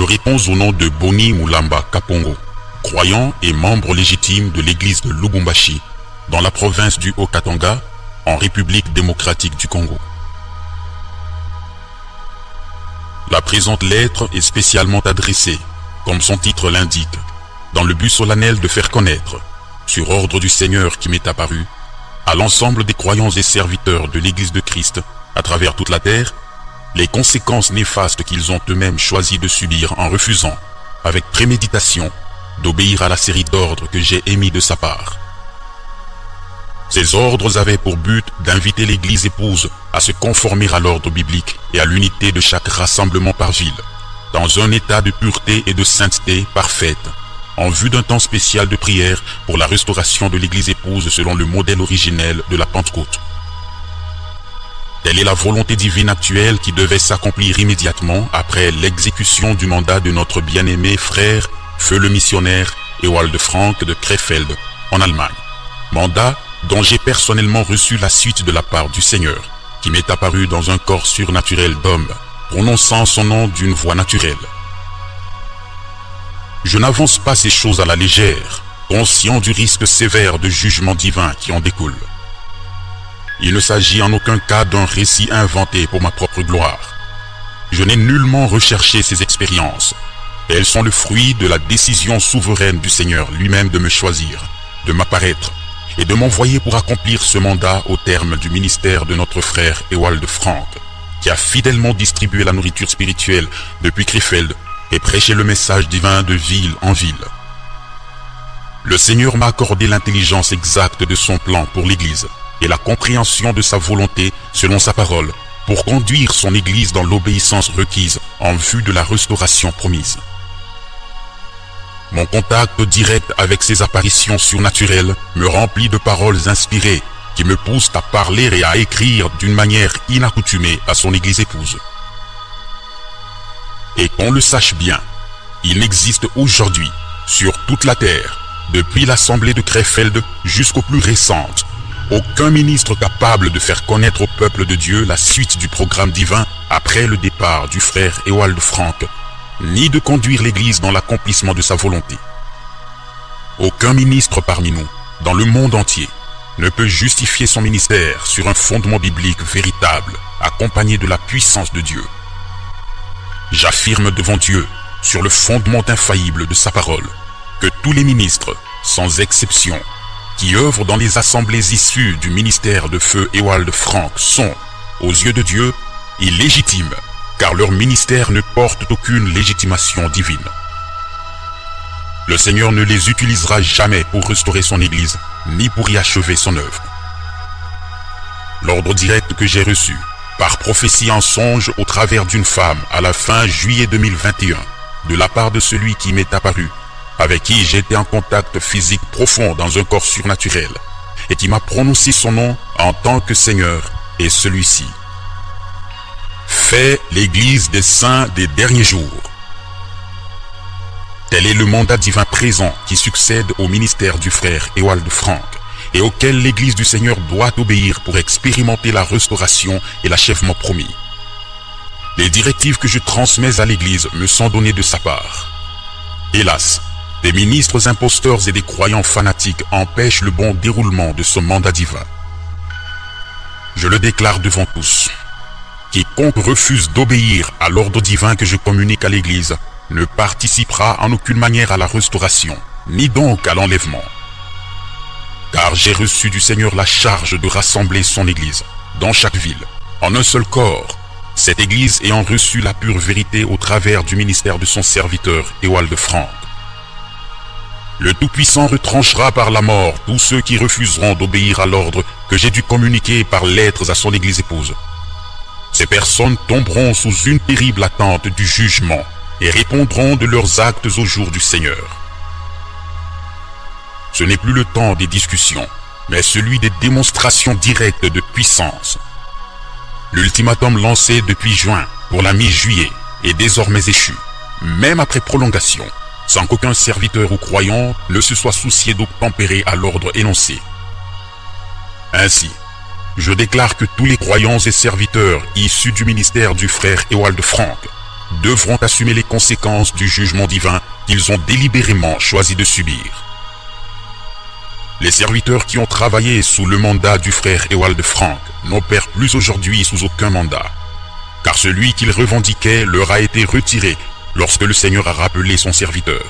réponds au nom de Boni Moulamba Kapongo, croyant et membre légitime de l'église de Lubumbashi, dans la province du Haut-Katanga, en République démocratique du Congo. La présente lettre est spécialement adressée, comme son titre l'indique, dans le but solennel de faire connaître, sur ordre du Seigneur qui m'est apparu, à l'ensemble des croyants et serviteurs de l'Église de Christ, à travers toute la terre, les conséquences néfastes qu'ils ont eux-mêmes choisi de subir en refusant, avec préméditation, d'obéir à la série d'ordres que j'ai émis de sa part. Ces ordres avaient pour but d'inviter l'Église épouse à se conformer à l'ordre biblique et à l'unité de chaque rassemblement par ville, dans un état de pureté et de sainteté parfaite, en vue d'un temps spécial de prière pour la restauration de l'Église épouse selon le modèle originel de la Pentecôte. Telle est la volonté divine actuelle qui devait s'accomplir immédiatement après l'exécution du mandat de notre bien-aimé frère, feu le missionnaire Ewald Frank de Krefeld, en Allemagne. Mandat dont j'ai personnellement reçu la suite de la part du Seigneur, qui m'est apparu dans un corps surnaturel d'homme, prononçant son nom d'une voix naturelle. Je n'avance pas ces choses à la légère, conscient du risque sévère de jugement divin qui en découle. Il ne s'agit en aucun cas d'un récit inventé pour ma propre gloire. Je n'ai nullement recherché ces expériences. Elles sont le fruit de la décision souveraine du Seigneur lui-même de me choisir, de m'apparaître et de m'envoyer pour accomplir ce mandat au terme du ministère de notre frère Ewald Frank, qui a fidèlement distribué la nourriture spirituelle depuis Krefeld et prêché le message divin de ville en ville. Le Seigneur m'a accordé l'intelligence exacte de son plan pour l'Église et la compréhension de sa volonté selon sa parole pour conduire son Église dans l'obéissance requise en vue de la restauration promise. Mon contact direct avec ces apparitions surnaturelles me remplit de paroles inspirées qui me poussent à parler et à écrire d'une manière inaccoutumée à son Église épouse. Et qu'on le sache bien, il n'existe aujourd'hui, sur toute la terre, depuis l'assemblée de Krefeld jusqu'aux plus récentes, aucun ministre capable de faire connaître au peuple de Dieu la suite du programme divin après le départ du frère Ewald Frank, ni de conduire l'Église dans l'accomplissement de sa volonté. Aucun ministre parmi nous, dans le monde entier, ne peut justifier son ministère sur un fondement biblique véritable, accompagné de la puissance de Dieu. J'affirme devant Dieu, sur le fondement infaillible de sa parole, que tous les ministres, sans exception, qui œuvrent dans les assemblées issues du ministère de feu Ewald Frank sont, aux yeux de Dieu, illégitimes, car leur ministère ne porte aucune légitimation divine. Le Seigneur ne les utilisera jamais pour restaurer son Église, ni pour y achever son œuvre. L'ordre direct que j'ai reçu, par prophétie en songe au travers d'une femme à la fin juillet 2021, de la part de celui qui m'est apparu, avec qui j'étais en contact physique profond dans un corps surnaturel, et qui m'a prononcé son nom en tant que Seigneur, est celui-ci. Fais l'Église des saints des derniers jours. Tel est le mandat divin présent qui succède au ministère du frère Ewald Frank et auquel l'Église du Seigneur doit obéir pour expérimenter la restauration et l'achèvement promis. Les directives que je transmets à l'Église me sont données de sa part. Hélas, des ministres imposteurs et des croyants fanatiques empêchent le bon déroulement de ce mandat divin. Je le déclare devant tous. Quiconque refuse d'obéir à l'ordre divin que je communique à l'Église ne participera en aucune manière à la restauration, ni donc à l'enlèvement. Car j'ai reçu du Seigneur la charge de rassembler son Église, dans chaque ville, en un seul corps, cette Église ayant reçu la pure vérité au travers du ministère de son serviteur Ewald Frank. Le Tout-Puissant retranchera par la mort tous ceux qui refuseront d'obéir à l'ordre que j'ai dû communiquer par lettres à son Église épouse. Ces personnes tomberont sous une terrible attente du jugement et répondront de leurs actes au jour du Seigneur. Ce n'est plus le temps des discussions, mais celui des démonstrations directes de puissance. L'ultimatum lancé depuis juin pour la mi-juillet est désormais échu, même après prolongation, sans qu'aucun serviteur ou croyant ne se soit soucié d'obtempérer à l'ordre énoncé. Ainsi, je déclare que tous les croyants et serviteurs issus du ministère du frère Ewald Frank devront assumer les conséquences du jugement divin qu'ils ont délibérément choisi de subir. Les serviteurs qui ont travaillé sous le mandat du frère Ewald Frank n'opèrent plus aujourd'hui sous aucun mandat, car celui qu'ils revendiquaient leur a été retiré lorsque le Seigneur a rappelé son serviteur.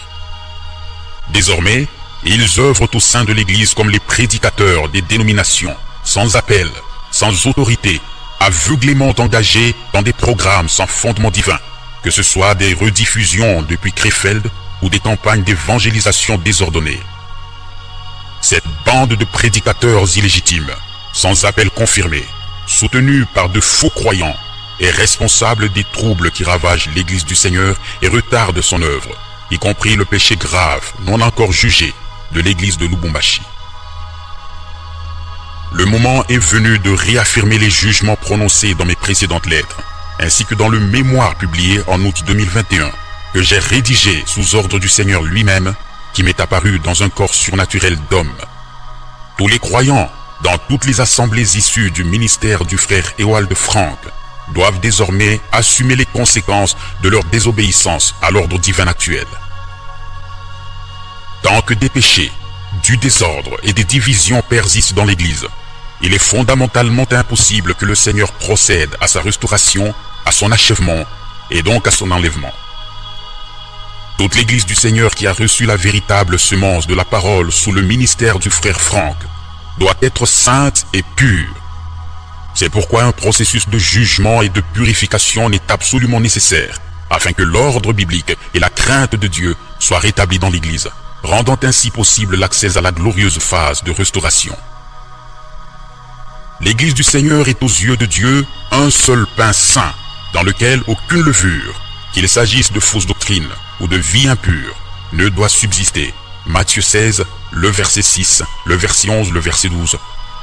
Désormais, ils œuvrent au sein de l'Église comme les prédicateurs des dénominations, sans appel, sans autorité, aveuglément engagés dans des programmes sans fondement divin, que ce soit des rediffusions depuis Krefeld ou des campagnes d'évangélisation désordonnées. Cette bande de prédicateurs illégitimes, sans appel confirmé, soutenus par de faux croyants, est responsable des troubles qui ravagent l'Église du Seigneur et retardent son œuvre, y compris le péché grave, non encore jugé, de l'Église de Lubumbashi. Le moment est venu de réaffirmer les jugements prononcés dans mes précédentes lettres, ainsi que dans le mémoire publié en août 2021, que j'ai rédigé sous ordre du Seigneur lui-même, qui m'est apparu dans un corps surnaturel d'homme. Tous les croyants, dans toutes les assemblées issues du ministère du frère Ewald Frank, doivent désormais assumer les conséquences de leur désobéissance à l'ordre divin actuel. Tant que des péchés, du désordre et des divisions persistent dans l'Église, il est fondamentalement impossible que le Seigneur procède à sa restauration, à son achèvement et donc à son enlèvement. Toute l'Église du Seigneur qui a reçu la véritable semence de la parole sous le ministère du frère Frank doit être sainte et pure. C'est pourquoi un processus de jugement et de purification est absolument nécessaire, afin que l'ordre biblique et la crainte de Dieu soient rétablis dans l'Église, rendant ainsi possible l'accès à la glorieuse phase de restauration. L'Église du Seigneur est aux yeux de Dieu un seul pain saint, dans lequel aucune levure, qu'il s'agisse de fausses doctrines ou de vie impure, ne doit subsister. Matthieu 16, le verset 6, le verset 11, le verset 12,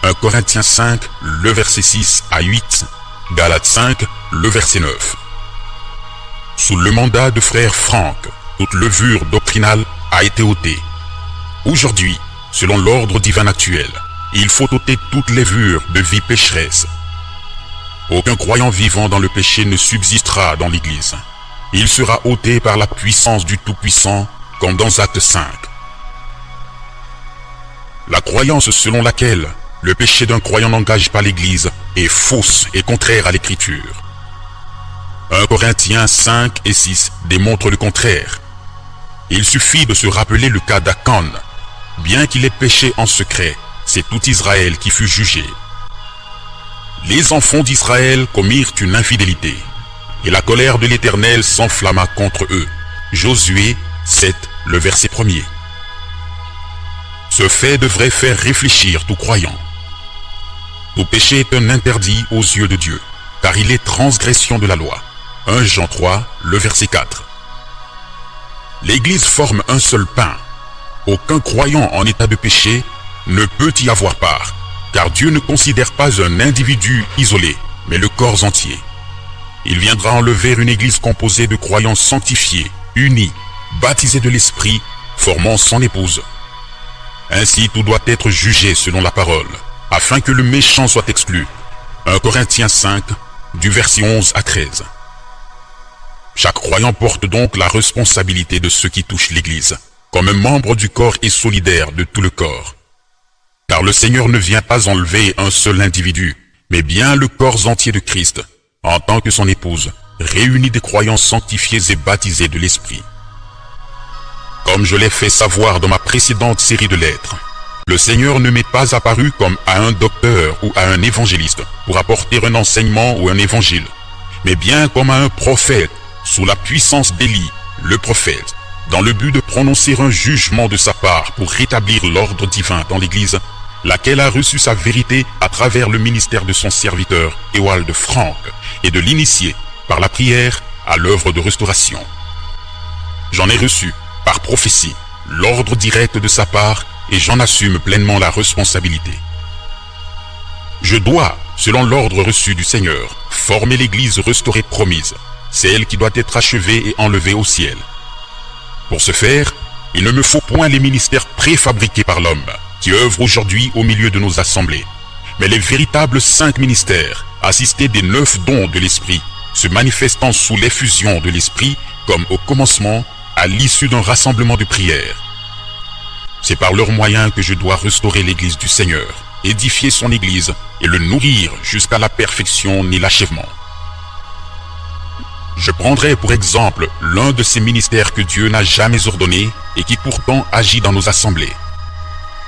1 Corinthiens 5, le verset 6 à 8, Galates 5, le verset 9. Sous le mandat de frère Frank, toute levure doctrinale a été ôtée. Aujourd'hui, selon l'ordre divin actuel, il faut ôter toute levure de vie pécheresse. Aucun croyant vivant dans le péché ne subsistera dans l'Église. Il sera ôté par la puissance du Tout-Puissant, comme dans Acte 5. La croyance selon laquelle le péché d'un croyant n'engage pas l'Église est fausse et contraire à l'Écriture. 1 Corinthiens 5 et 6 démontrent le contraire. Il suffit de se rappeler le cas d'Akan. Bien qu'il ait péché en secret, c'est tout Israël qui fut jugé. Les enfants d'Israël commirent une infidélité, et la colère de l'Éternel s'enflamma contre eux. Josué 7, le verset 1er. Ce fait devrait faire réfléchir tout croyant. Tout péché est un interdit aux yeux de Dieu, car il est transgression de la loi. 1 Jean 3, le verset 4. L'Église forme un seul pain. Aucun croyant en état de péché ne peut y avoir part, car Dieu ne considère pas un individu isolé, mais le corps entier. Il viendra enlever une Église composée de croyants sanctifiés, unis, baptisés de l'Esprit, formant son épouse. Ainsi tout doit être jugé selon la parole, afin que le méchant soit exclu. 1 Corinthiens 5, du verset 11 à 13. Chaque croyant porte donc la responsabilité de ce qui touche l'Église, comme un membre du corps et solidaire de tout le corps. Car le Seigneur ne vient pas enlever un seul individu, mais bien le corps entier de Christ, en tant que son épouse, réunie des croyants sanctifiés et baptisés de l'Esprit. Comme je l'ai fait savoir dans ma précédente série de lettres, le Seigneur ne m'est pas apparu comme à un docteur ou à un évangéliste pour apporter un enseignement ou un évangile, mais bien comme à un prophète, sous la puissance d'Élie, le prophète, dans le but de prononcer un jugement de sa part pour rétablir l'ordre divin dans l'Église, laquelle a reçu sa vérité à travers le ministère de son serviteur, Ewald Frank, et de l'initier, par la prière, à l'œuvre de restauration. J'en ai reçu, par prophétie, l'ordre direct de sa part, et j'en assume pleinement la responsabilité. Je dois, selon l'ordre reçu du Seigneur, former l'Église restaurée promise, celle qui doit être achevée et enlevée au ciel. Pour ce faire, il ne me faut point les ministères préfabriqués par l'homme, qui œuvrent aujourd'hui au milieu de nos assemblées, mais les véritables 5 ministères, assistés des 9 dons de l'Esprit, se manifestant sous l'effusion de l'Esprit comme au commencement, à l'issue d'un rassemblement de prière. C'est par leurs moyens que je dois restaurer l'Église du Seigneur, édifier son Église et le nourrir jusqu'à la perfection et l'achèvement. Je prendrai pour exemple l'un de ces ministères que Dieu n'a jamais ordonné et qui pourtant agit dans nos assemblées.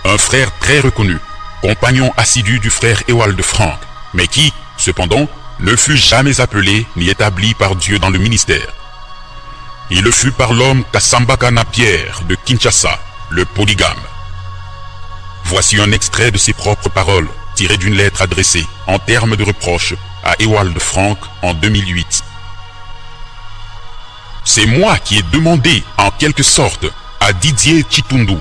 Un frère très reconnu, compagnon assidu du frère Ewald Frank, mais qui, cependant, ne fut jamais appelé ni établi par Dieu dans le ministère. Il le fut par l'homme Kasambakana Pierre de Kinshasa, le polygame. Voici un extrait de ses propres paroles, tiré d'une lettre adressée, en termes de reproche, à Ewald Frank en 2008. C'est moi qui ai demandé, en quelque sorte, à Didier Chitundu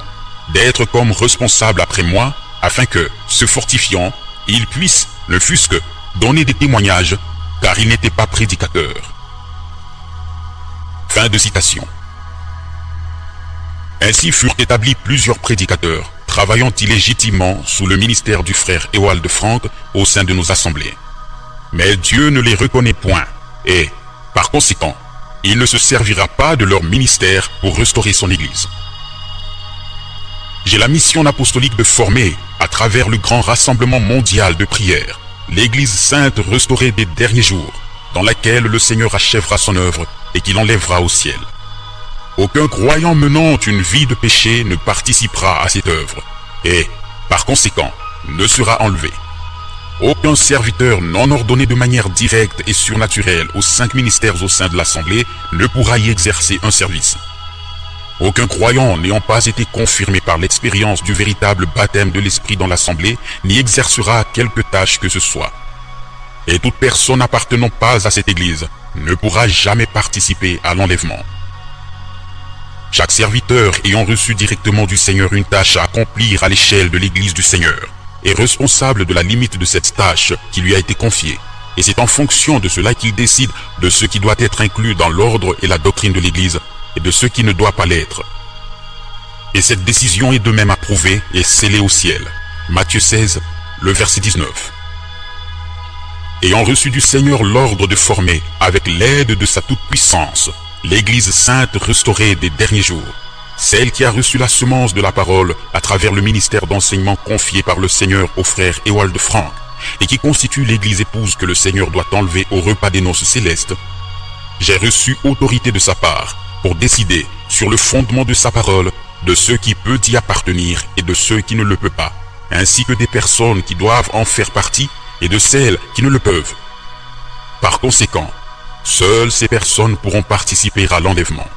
d'être comme responsable après moi, afin que, se fortifiant, il puisse, ne fût-ce que, donner des témoignages, car il n'était pas prédicateur. Fin de citation. Ainsi furent établis plusieurs prédicateurs, travaillant illégitimement sous le ministère du frère Ewald Frank au sein de nos assemblées. Mais Dieu ne les reconnaît point, et, par conséquent, il ne se servira pas de leur ministère pour restaurer son Église. J'ai la mission apostolique de former, à travers le grand rassemblement mondial de prière, l'Église sainte restaurée des derniers jours, dans laquelle le Seigneur achèvera son œuvre et qu'il enlèvera au ciel. Aucun croyant menant une vie de péché ne participera à cette œuvre, et, par conséquent, ne sera enlevé. Aucun serviteur non ordonné de manière directe et surnaturelle aux 5 ministères au sein de l'Assemblée ne pourra y exercer un service. Aucun croyant n'ayant pas été confirmé par l'expérience du véritable baptême de l'Esprit dans l'Assemblée n'y exercera quelque tâche que ce soit. Et toute personne n'appartenant pas à cette Église ne pourra jamais participer à l'enlèvement. Chaque serviteur ayant reçu directement du Seigneur une tâche à accomplir à l'échelle de l'Église du Seigneur est responsable de la limite de cette tâche qui lui a été confiée. Et c'est en fonction de cela qu'il décide de ce qui doit être inclus dans l'ordre et la doctrine de l'Église et de ce qui ne doit pas l'être. Et cette décision est de même approuvée et scellée au ciel. Matthieu 16, le verset 19. Ayant reçu du Seigneur l'ordre de former, avec l'aide de sa toute-puissance, l'Église sainte restaurée des derniers jours, celle qui a reçu la semence de la parole à travers le ministère d'enseignement confié par le Seigneur au frère Ewald Frank, et qui constitue l'Église épouse que le Seigneur doit enlever au repas des noces célestes, j'ai reçu autorité de sa part pour décider, sur le fondement de sa parole, de ce qui peut y appartenir et de ce qui ne le peut pas, ainsi que des personnes qui doivent en faire partie et de celles qui ne le peuvent. Par conséquent, seules ces personnes pourront participer à l'enlèvement.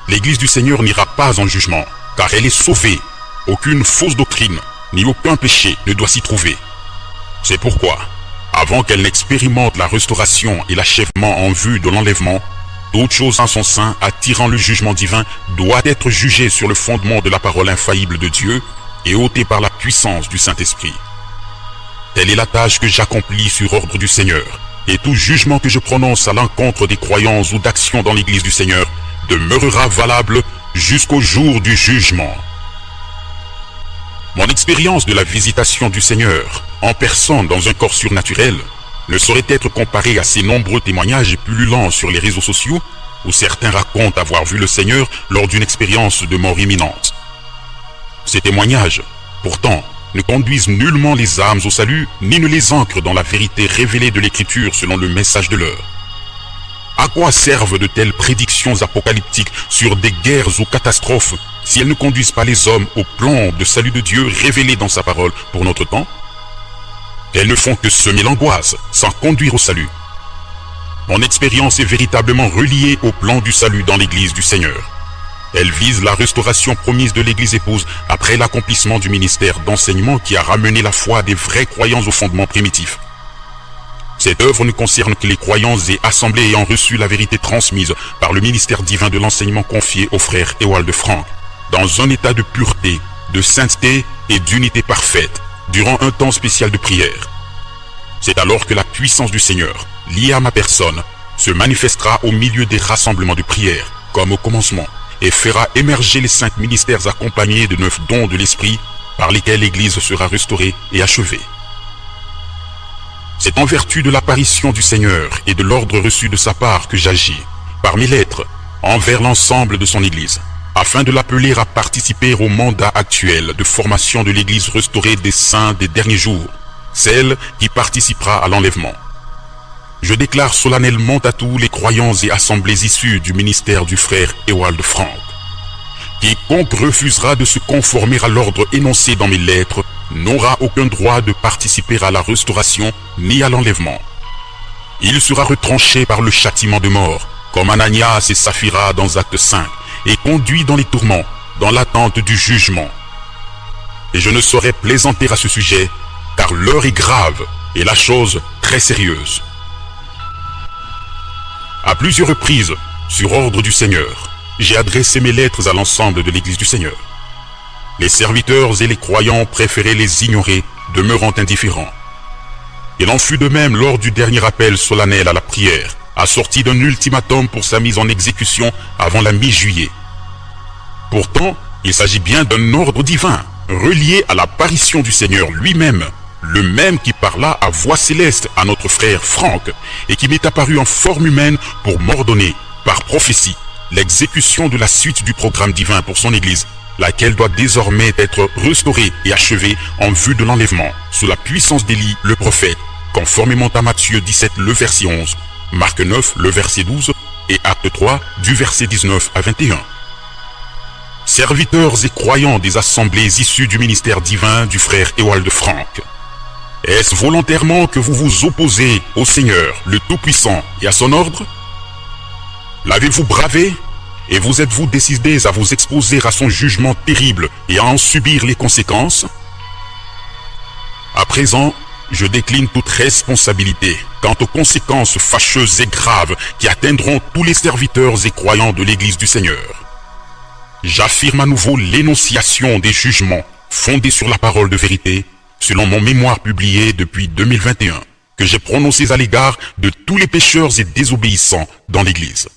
L'Église du Seigneur n'ira pas en jugement, car elle est sauvée. Aucune fausse doctrine, ni aucun péché ne doit s'y trouver. C'est pourquoi, avant qu'elle n'expérimente la restauration et l'achèvement en vue de l'enlèvement, toute chose en son sein attirant le jugement divin doit être jugée sur le fondement de la parole infaillible de Dieu et ôtée par la puissance du Saint-Esprit. Telle est la tâche que j'accomplis sur ordre du Seigneur, et tout jugement que je prononce à l'encontre des croyants ou d'actions dans l'Église du Seigneur demeurera valable jusqu'au jour du jugement. Mon expérience de la visitation du Seigneur, en personne dans un corps surnaturel, ne saurait être comparée à ces nombreux témoignages pullulants sur les réseaux sociaux, où certains racontent avoir vu le Seigneur lors d'une expérience de mort imminente. Ces témoignages, pourtant, ne conduisent nullement les âmes au salut, ni ne les ancrent dans la vérité révélée de l'Écriture selon le message de l'heure. À quoi servent de telles prédictions apocalyptiques sur des guerres ou catastrophes si elles ne conduisent pas les hommes au plan de salut de Dieu révélé dans sa parole pour notre temps? Elles ne font que semer l'angoisse sans conduire au salut. Mon expérience est véritablement reliée au plan du salut dans l'Église du Seigneur. Elle vise la restauration promise de l'Église épouse après l'accomplissement du ministère d'enseignement qui a ramené la foi des vrais croyants au fondement primitif. Cette œuvre ne concerne que les croyants et assemblées ayant reçu la vérité transmise par le ministère divin de l'enseignement confié au frère Ewald Frank, dans un état de pureté, de sainteté et d'unité parfaite, durant un temps spécial de prière. C'est alors que la puissance du Seigneur, liée à ma personne, se manifestera au milieu des rassemblements de prière, comme au commencement, et fera émerger les 5 ministères accompagnés de 9 dons de l'Esprit, par lesquels l'Église sera restaurée et achevée. C'est en vertu de l'apparition du Seigneur et de l'ordre reçu de sa part que j'agis, par mes lettres, envers l'ensemble de son Église, afin de l'appeler à participer au mandat actuel de formation de l'Église restaurée des saints des derniers jours, celle qui participera à l'enlèvement. Je déclare solennellement à tous les croyants et assemblées issues du ministère du frère Ewald Frank: quiconque refusera de se conformer à l'ordre énoncé dans mes lettres n'aura aucun droit de participer à la restauration ni à l'enlèvement. Il sera retranché par le châtiment de mort, comme Ananias et Saphira dans Acte 5, et conduit dans les tourments, dans l'attente du jugement. Et je ne saurais plaisanter à ce sujet, car l'heure est grave et la chose très sérieuse. À plusieurs reprises, sur ordre du Seigneur, j'ai adressé mes lettres à l'ensemble de l'Église du Seigneur. Les serviteurs et les croyants préféraient les ignorer, demeurant indifférents. Il en fut de même lors du dernier appel solennel à la prière, assorti d'un ultimatum pour sa mise en exécution avant la mi-juillet. Pourtant, il s'agit bien d'un ordre divin, relié à l'apparition du Seigneur lui-même, le même qui parla à voix céleste à notre frère Franck et qui m'est apparu en forme humaine pour m'ordonner, par prophétie, l'exécution de la suite du programme divin pour son Église, laquelle doit désormais être restaurée et achevée en vue de l'enlèvement, sous la puissance d'Élie le prophète, conformément à Matthieu 17 le verset 11, Marc 9 le verset 12 et Acte 3 du verset 19 à 21. Serviteurs et croyants des assemblées issues du ministère divin du frère Ewald Frank, est-ce volontairement que vous vous opposez au Seigneur, le Tout-Puissant, et à son ordre? L'avez-vous bravé? Et vous êtes-vous décidés à vous exposer à son jugement terrible et à en subir les conséquences? À présent, je décline toute responsabilité quant aux conséquences fâcheuses et graves qui atteindront tous les serviteurs et croyants de l'Église du Seigneur. J'affirme à nouveau l'énonciation des jugements fondés sur la parole de vérité, selon mon mémoire publié depuis 2021, que j'ai prononcé à l'égard de tous les pécheurs et désobéissants dans l'Église.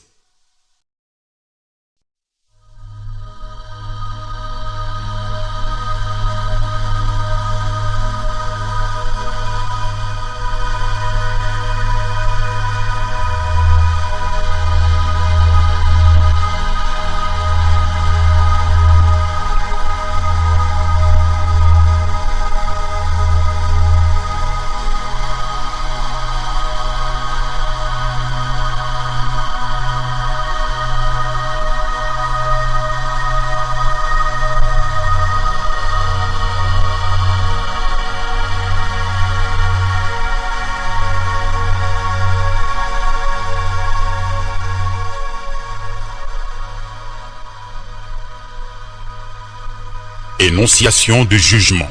Énonciation de jugement.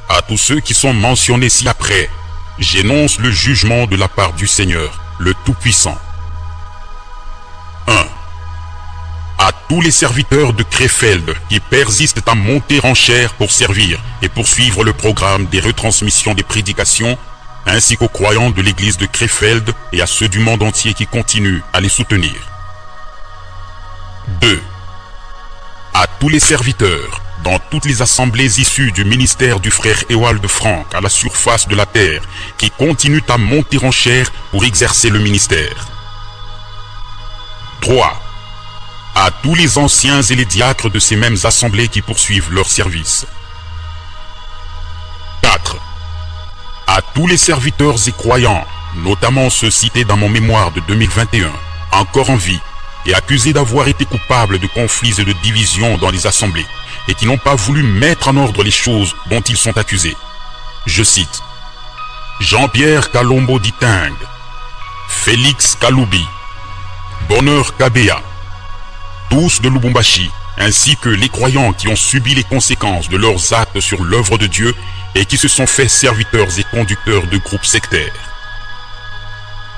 À tous ceux qui sont mentionnés ci-après, j'énonce le jugement de la part du Seigneur, le Tout-Puissant. 1. À tous les serviteurs de Krefeld qui persistent à monter en chair pour servir et poursuivre le programme des retransmissions des prédications, ainsi qu'aux croyants de l'église de Krefeld et à ceux du monde entier qui continuent à les soutenir. 2. À tous les serviteurs, dans toutes les assemblées issues du ministère du frère Ewald Frank à la surface de la terre, qui continuent à monter en chair pour exercer le ministère. 3. À tous les anciens et les diacres de ces mêmes assemblées qui poursuivent leur service. 4. À tous les serviteurs et croyants, notamment ceux cités dans mon mémoire de 2021, encore en vie, et accusés d'avoir été coupables de conflits et de divisions dans les assemblées, et qui n'ont pas voulu mettre en ordre les choses dont ils sont accusés. Je cite: Jean-Pierre Kalombo Diteng, Félix Kaloubi, Bonheur Kabea, tous de Lubumbashi, ainsi que les croyants qui ont subi les conséquences de leurs actes sur l'œuvre de Dieu et qui se sont faits serviteurs et conducteurs de groupes sectaires.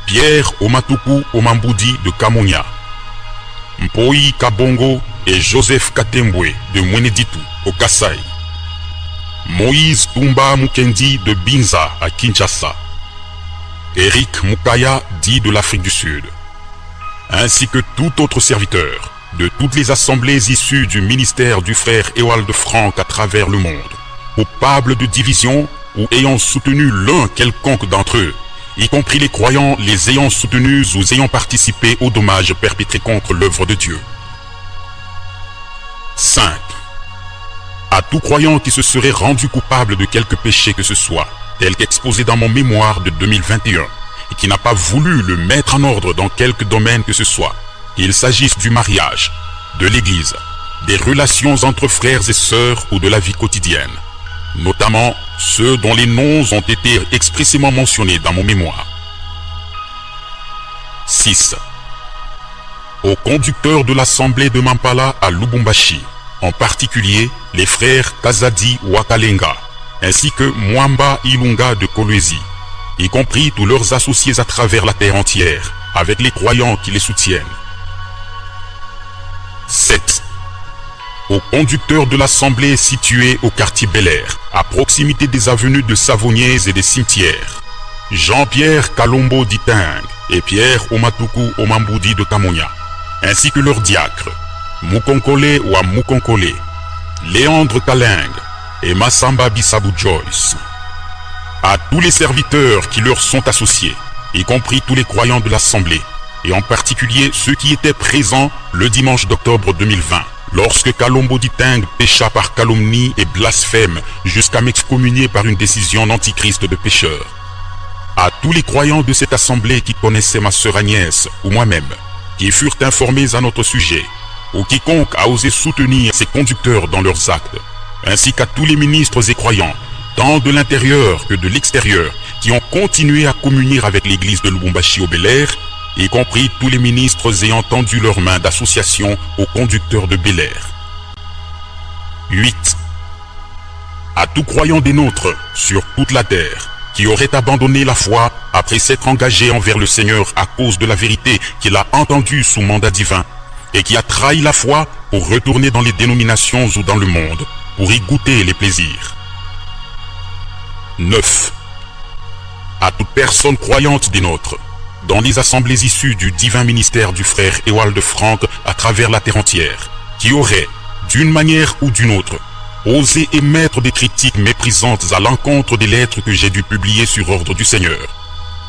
Pierre Omatuku Omambudi de Kamonia, Mpoi Kabongo et Joseph Katembwe de Mweneditu au Kasai, Moïse Tumba Mukendi de Binza à Kinshasa, Eric Mukaya dit de l'Afrique du Sud, ainsi que tout autre serviteur de toutes les assemblées issues du ministère du frère Ewald Frank à travers le monde, coupables de division ou ayant soutenu l'un quelconque d'entre eux, y compris les croyants les ayant soutenus ou ayant participé aux dommages perpétrés contre l'œuvre de Dieu. 5. À tout croyant qui se serait rendu coupable de quelque péché que ce soit, tel qu'exposé dans mon mémoire de 2021, et qui n'a pas voulu le mettre en ordre dans quelque domaine que ce soit, qu'il s'agisse du mariage, de l'Église, des relations entre frères et sœurs ou de la vie quotidienne, notamment ceux dont les noms ont été expressément mentionnés dans mon mémoire. 6. Aux conducteurs de l'assemblée de Mampala à Lubumbashi, en particulier les frères Kazadi Wakalenga, ainsi que Mwamba Ilunga de Kolwezi, y compris tous leurs associés à travers la terre entière, avec les croyants qui les soutiennent. 7. Aux conducteurs de l'assemblée située au quartier Bel-Air, à proximité des avenues de Savonniers et des cimetières, Jean-Pierre Kalombo d'Iting et Pierre Omatuku Omamboudi de Kamonia, ainsi que leurs diacres, Mukonkole ou Mukonkole, Léandre Kaling et Massamba Bissabou Joyce. À tous les serviteurs qui leur sont associés, y compris tous les croyants de l'assemblée, et en particulier ceux qui étaient présents le dimanche d'octobre 2020, lorsque Kalombo d'Iting pécha par calomnie et blasphème jusqu'à m'excommunier par une décision d'antichrist de pécheur. À tous les croyants de cette assemblée qui connaissaient ma sœur Agnès ou moi-même, qui furent informés à notre sujet, ou quiconque a osé soutenir ces conducteurs dans leurs actes, ainsi qu'à tous les ministres et croyants, tant de l'intérieur que de l'extérieur, qui ont continué à communier avec l'église de Lubumbashi au Bel-Air, y compris tous les ministres ayant tendu leurs mains d'association aux conducteurs de Bel-Air. 8. À tout croyant des nôtres sur toute la terre, qui aurait abandonné la foi après s'être engagé envers le Seigneur à cause de la vérité qu'il a entendue sous mandat divin, et qui a trahi la foi pour retourner dans les dénominations ou dans le monde, pour y goûter les plaisirs. 9. À toute personne croyante des nôtres, dans les assemblées issues du divin ministère du frère Ewald Frank à travers la terre entière, qui aurait, d'une manière ou d'une autre, osé émettre des critiques méprisantes à l'encontre des lettres que j'ai dû publier sur ordre du Seigneur.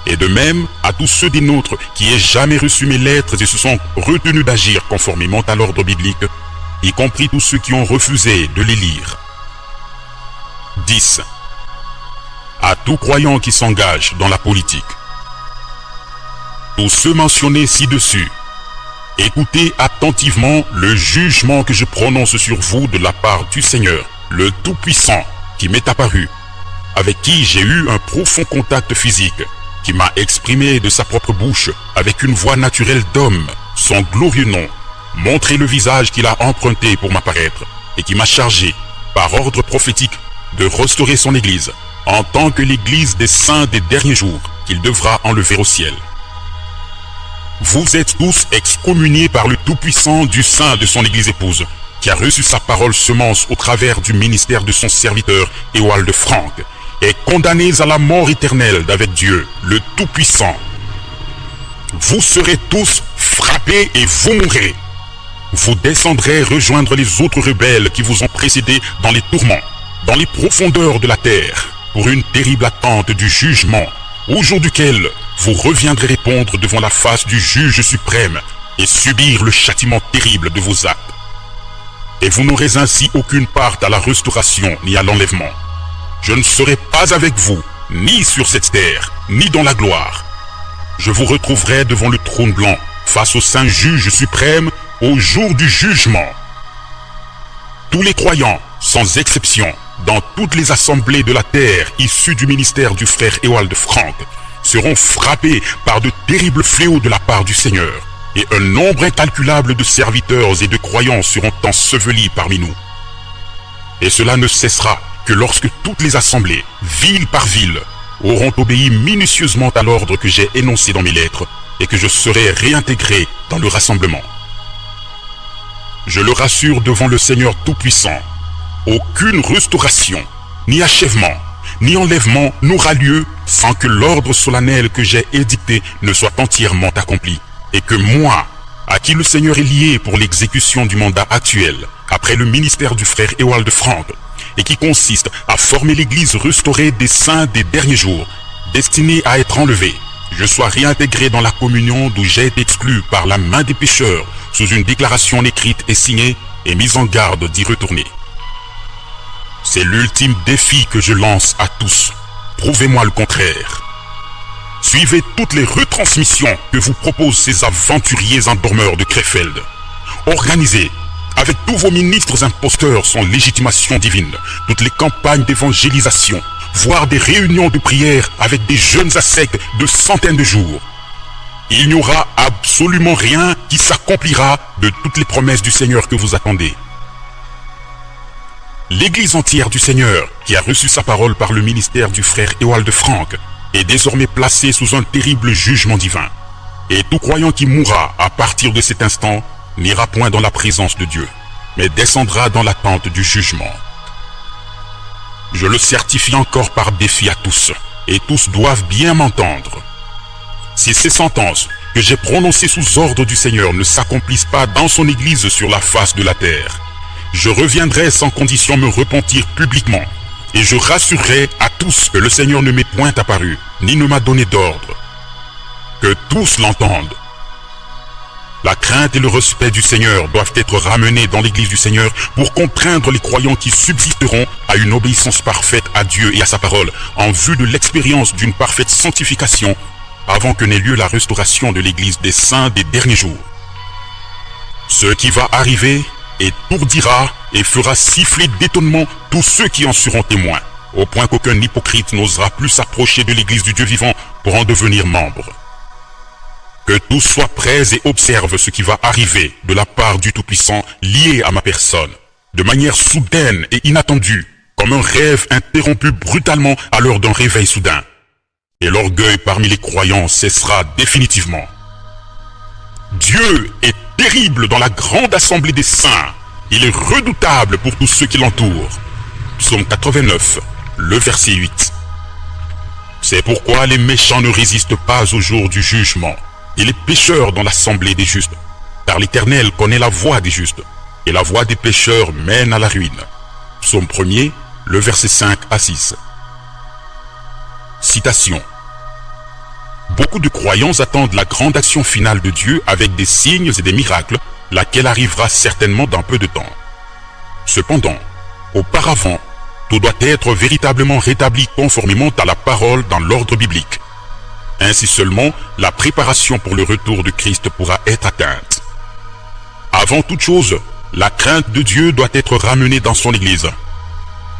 Et de même à tous ceux des nôtres qui aient jamais reçu mes lettres et se sont retenus d'agir conformément à l'ordre biblique, y compris tous ceux qui ont refusé de les lire. 10. À tout croyant qui s'engage dans la politique. Tous ceux mentionnés ci-dessus, écoutez attentivement le jugement que je prononce sur vous de la part du Seigneur, le Tout-Puissant, qui m'est apparu, avec qui j'ai eu un profond contact physique, qui m'a exprimé de sa propre bouche, avec une voix naturelle d'homme, son glorieux nom, montré le visage qu'il a emprunté pour m'apparaître, et qui m'a chargé, par ordre prophétique, de restaurer son Église, en tant que l'Église des saints des derniers jours, qu'il devra enlever au ciel. Vous êtes tous excommuniés par le Tout-Puissant du sein de son Église épouse, qui a reçu sa parole semence au travers du ministère de son serviteur Ewald Frank, et condamnés à la mort éternelle d'avec Dieu, le Tout-Puissant. Vous serez tous frappés et vous mourrez. Vous descendrez rejoindre les autres rebelles qui vous ont précédés dans les tourments, dans les profondeurs de la terre, pour une terrible attente du jugement, au jour duquel vous reviendrez répondre devant la face du juge suprême et subir le châtiment terrible de vos actes. Et vous n'aurez ainsi aucune part à la restauration ni à l'enlèvement. Je ne serai pas avec vous, ni sur cette terre, ni dans la gloire. Je vous retrouverai devant le trône blanc, face au saint juge suprême, au jour du jugement. Tous les croyants, sans exception, dans toutes les assemblées de la terre issues du ministère du frère Ewald Frank, seront frappés par de terribles fléaux de la part du Seigneur, et un nombre incalculable de serviteurs et de croyants seront ensevelis parmi nous. Et cela ne cessera que lorsque toutes les assemblées, ville par ville, auront obéi minutieusement à l'ordre que j'ai énoncé dans mes lettres, et que je serai réintégré dans le rassemblement. Je le rassure devant le Seigneur Tout-Puissant, aucune restauration, ni achèvement, ni enlèvement n'aura lieu sans que l'ordre solennel que j'ai édicté ne soit entièrement accompli, et que moi, à qui le Seigneur est lié pour l'exécution du mandat actuel, après le ministère du frère Ewald Frank, et qui consiste à former l'église restaurée des saints des derniers jours, destinée à être enlevée, je sois réintégré dans la communion d'où j'ai été exclu par la main des pécheurs, sous une déclaration écrite et signée et mise en garde d'y retourner. C'est l'ultime défi que je lance à tous. Prouvez-moi le contraire. Suivez toutes les retransmissions que vous proposent ces aventuriers endormeurs de Krefeld. Organisez, avec tous vos ministres imposteurs sans légitimation divine, toutes les campagnes d'évangélisation, voire des réunions de prière avec des jeunes ascètes de centaines de jours. Il n'y aura absolument rien qui s'accomplira de toutes les promesses du Seigneur que vous attendez. L'église entière du Seigneur, qui a reçu sa parole par le ministère du frère Ewald Frank, est désormais placée sous un terrible jugement divin. Et tout croyant qui mourra à partir de cet instant n'ira point dans la présence de Dieu, mais descendra dans l'attente du jugement. Je le certifie encore par défi à tous, et tous doivent bien m'entendre. Si ces sentences que j'ai prononcées sous ordre du Seigneur ne s'accomplissent pas dans son église sur la face de la terre, je reviendrai sans condition me repentir publiquement, et je rassurerai à tous que le Seigneur ne m'est point apparu, ni ne m'a donné d'ordre. Que tous l'entendent. La crainte et le respect du Seigneur doivent être ramenés dans l'église du Seigneur pour contraindre les croyants qui subsisteront à une obéissance parfaite à Dieu et à sa parole, en vue de l'expérience d'une parfaite sanctification, avant que n'ait lieu la restauration de l'église des saints des derniers jours. Ce qui va arriver étourdira et fera siffler d'étonnement tous ceux qui en seront témoins, au point qu'aucun hypocrite n'osera plus s'approcher de l'église du Dieu vivant pour en devenir membre. Que tous soient prêts et observent ce qui va arriver de la part du Tout-Puissant lié à ma personne, de manière soudaine et inattendue, comme un rêve interrompu brutalement à l'heure d'un réveil soudain. Et l'orgueil parmi les croyants cessera définitivement. Dieu est terrible dans la grande assemblée des saints. Il est redoutable pour tous ceux qui l'entourent. Psaume 89, le verset 8. C'est pourquoi les méchants ne résistent pas au jour du jugement, et les pécheurs dans l'assemblée des justes. Car l'Éternel connaît la voie des justes, et la voie des pécheurs mène à la ruine. Psaume 1er, le verset 5 à 6. Citation. Beaucoup de croyants attendent la grande action finale de Dieu avec des signes et des miracles, laquelle arrivera certainement dans peu de temps. Cependant, auparavant, tout doit être véritablement rétabli conformément à la parole dans l'ordre biblique. Ainsi seulement, la préparation pour le retour de Christ pourra être atteinte. Avant toute chose, la crainte de Dieu doit être ramenée dans son Église.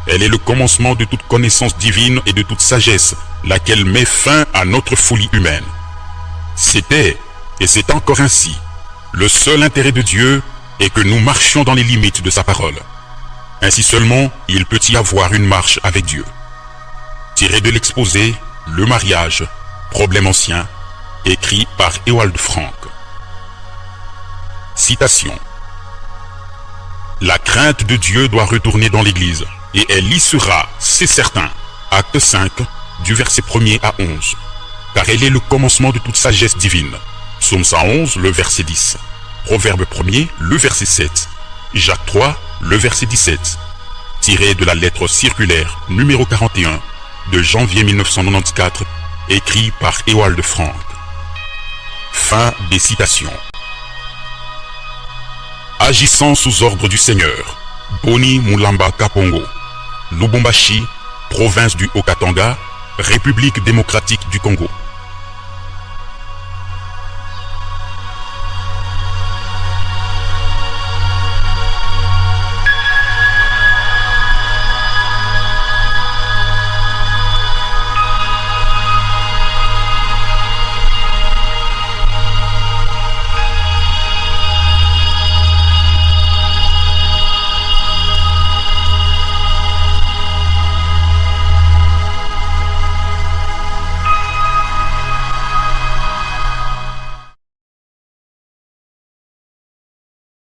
Elle est le commencement de toute connaissance divine et de toute sagesse, laquelle met fin à notre folie humaine. C'était, et c'est encore ainsi, le seul intérêt de Dieu est que nous marchions dans les limites de sa parole. Ainsi seulement, il peut y avoir une marche avec Dieu. Tiré de l'exposé, le mariage, problème ancien, écrit par Ewald Frank. Citation. La crainte de Dieu doit retourner dans l'Église, et elle y sera, c'est certain. Acte 5, du verset 1er à 11. Car elle est le commencement de toute sagesse divine. Psaume 111, le verset 10. Proverbe 1er, le verset 7. Jacques 3, le verset 17. Tiré de la lettre circulaire numéro 41 de janvier 1994, écrit par Ewald Frank. Fin des citations. Agissant sous ordre du Seigneur, Boni Mulamba Kapongo, Lubumbashi, province du Haut-Katanga, République démocratique du Congo.